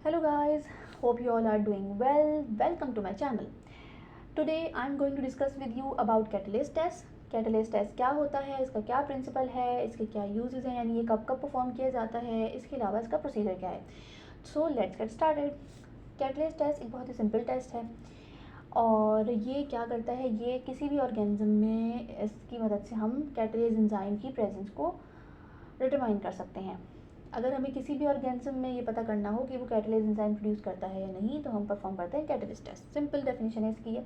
Hello guys, hope you all are doing well. Welcome to my channel. Today I am going to discuss with you about catalyst test. Catalyst test क्या होता है, इसका क्या principal है, इसके क्या uses हैं, यानी ये कब कब परफॉर्म किया जाता है, इसके अलावा इसका प्रोसीजर क्या है. So let's get started. Catalyst test एक बहुत ही सिंपल टेस्ट है और ये क्या करता है, ये किसी भी ऑर्गेनिज्म में इसकी मदद से हम कैटलेज एंजाइम की प्रेजेंस को डिटरमाइन कर सकते हैं. अगर हमें किसी भी ऑर्गेनिज्म में ये पता करना हो कि वो कैटलेज एंजाइम प्रोड्यूस करता है या नहीं, तो हम परफॉर्म करते हैं कैटलिस्ट टेस्ट. सिंपल डेफिनेशन है इसकी.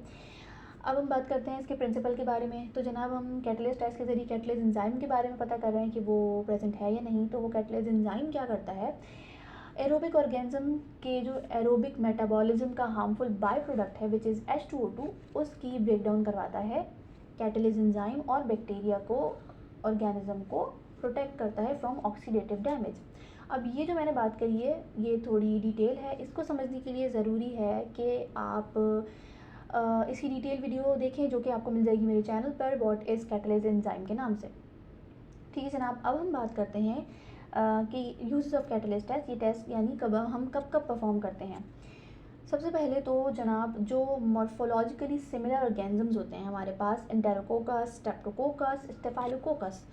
अब हम बात करते हैं इसके प्रिंसिपल के बारे में. तो जनाब, हम कैटलिस्ट टेस्ट के ज़रिए कैटलेज एंजाइम के बारे में पता कर रहे हैं कि वो प्रेजेंट है या नहीं. तो वो कैटलेज एंजाइम क्या करता है, एरोबिक ऑर्गेनिज्म के जो एरोबिक मेटाबॉलिज्म का हार्मफुल बाय प्रोडक्ट है विच इज़ H2O2, उसकी ब्रेक डाउन करवाता है कैटलेज एंजाइम और बैक्टीरिया को, ऑर्गेनिज्म को प्रोटेक्ट करता है फ्रॉम ऑक्सीडेटिव डैमेज. अब ये जो मैंने बात करी है ये थोड़ी डिटेल है. इसको समझने के लिए ज़रूरी है कि आप इसकी डिटेल वीडियो देखें जो कि आपको मिल जाएगी मेरे चैनल पर, व्हाट इज़ कैटलेज एंजाइम के नाम से. ठीक है जनाब, अब हम बात करते हैं कि यूज़ ऑफ कैटलिस्ट टेस्ट. ये टेस्ट यानी हम कब परफॉर्म करते हैं. सबसे पहले तो जनाब, जो मॉर्फोलॉजिकली सिमिलर ऑर्गेनिजम्स होते हैं हमारे पास, एंटेरोकोकस, स्ट्रेप्टोकोकस, स्टेफाइलोकोकस,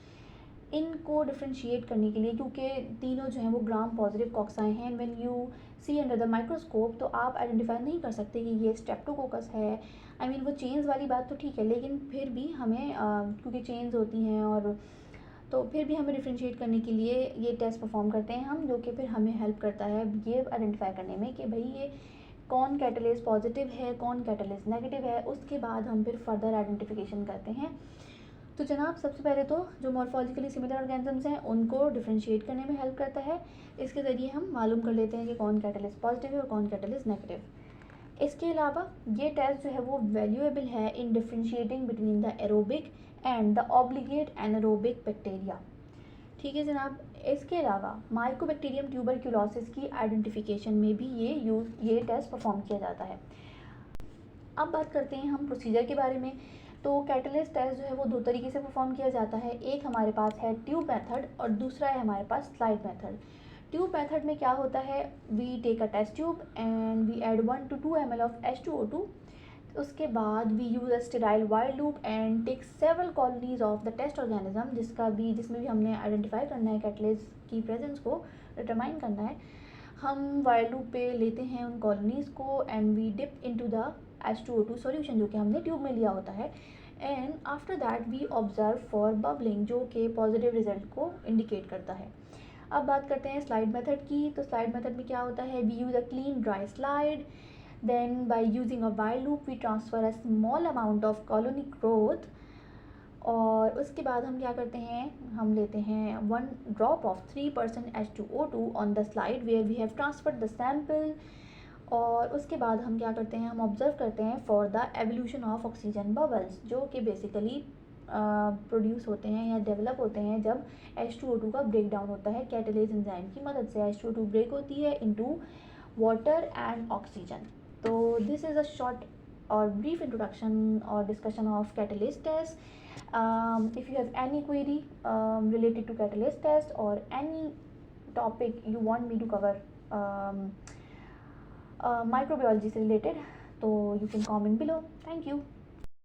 इनको डिफ्रेंशिएट करने के लिए, क्योंकि तीनों जो हैं वो ग्राम पॉजिटिव कॉक्साई हैं, when you see under the microscope तो आप आइडेंटिफाई नहीं कर सकते कि ये स्ट्रेप्टोकोकस है. आई मीन वो चेन्स वाली बात तो ठीक है, लेकिन फिर भी हमें क्योंकि चेन्स होती हैं और तो फिर भी हमें डिफ्रेंशिएट करने के लिए ये टेस्ट परफॉर्म करते हैं हम, जो कि फिर हमें हेल्प करता है ये आइडेंटिफाई करने में कि भाई ये कौन कैटलिस्ट पॉजिटिव है, कौन कैटलिस्ट नेगेटिव है. उसके बाद हम फिर फर्दर आइडेंटिफिकेशन करते हैं. तो जनाब, सबसे पहले तो जो मॉर्फोलॉजिकली सिमिलर ऑर्गेनिजम्स हैं उनको डिफ्रेंशिएट करने में हेल्प करता है. इसके ज़रिए हम मालूम कर लेते हैं कि कौन कैटलिस्ट पॉजिटिव है और कौन कैटलिस्ट नेगेटिव. इसके अलावा ये टेस्ट जो है वो वैल्यूएबल है in differentiating between the aerobic and the obligate anaerobic bacteria. ठीक है जनाब, इसके अलावा माइकोबैक्टीरियम ट्यूबरक्यूलोसिस की आइडेंटिफिकेशन में भी ये टेस्ट परफॉर्म किया जाता है. अब बात करते हैं हम प्रोसीजर के बारे में. तो कैटलिस्ट टेस्ट जो है वो दो तरीके से परफॉर्म किया जाता है. एक हमारे पास है ट्यूब मेथड और दूसरा है हमारे पास स्लाइड मेथड. ट्यूब मेथड में क्या होता है, we take a test tube and we add 1 to 2 ml of H2O2. उसके बाद we use a sterile wire loop and take several colonies of the test organism, जिसमें भी हमने आइडेंटिफाई करना है कैटलिस्ट की प्रेजेंस को डिटरमाइन करना है. हम वाइल लूप पे लेते हैं उन कॉलोनीज़ को and we dip into the H2O2 solution जो कि हमने ट्यूब में लिया होता है. And after that we observe for bubbling, जो कि पॉजिटिव रिजल्ट को इंडिकेट करता है. अब बात करते हैं स्लाइड मेथड की. तो स्लाइड मेथड में क्या होता है, we use a clean dry slide, then by using a wire loop we transfer a small amount of colony growth. और उसके बाद हम क्या करते हैं, हम लेते हैं 1 drop of 3% H2O2 on the slide where we have transferred the sample. और उसके बाद हम क्या करते हैं, हम ऑब्जर्व करते हैं for the evolution of oxygen bubbles, जो कि बेसिकली प्रोड्यूस होते हैं या डेवलप होते हैं जब H2O2 का ब्रेक डाउन होता है कैटलेज एंजाइम की मदद से. H2O2 ब्रेक होती है इनटू वाटर एंड ऑक्सीजन. तो this is a short or brief introduction or discussion of catalyst test. If you have any query related to catalyst test or any topic you want me to cover microbiology से related, तो you can comment below. Thank you.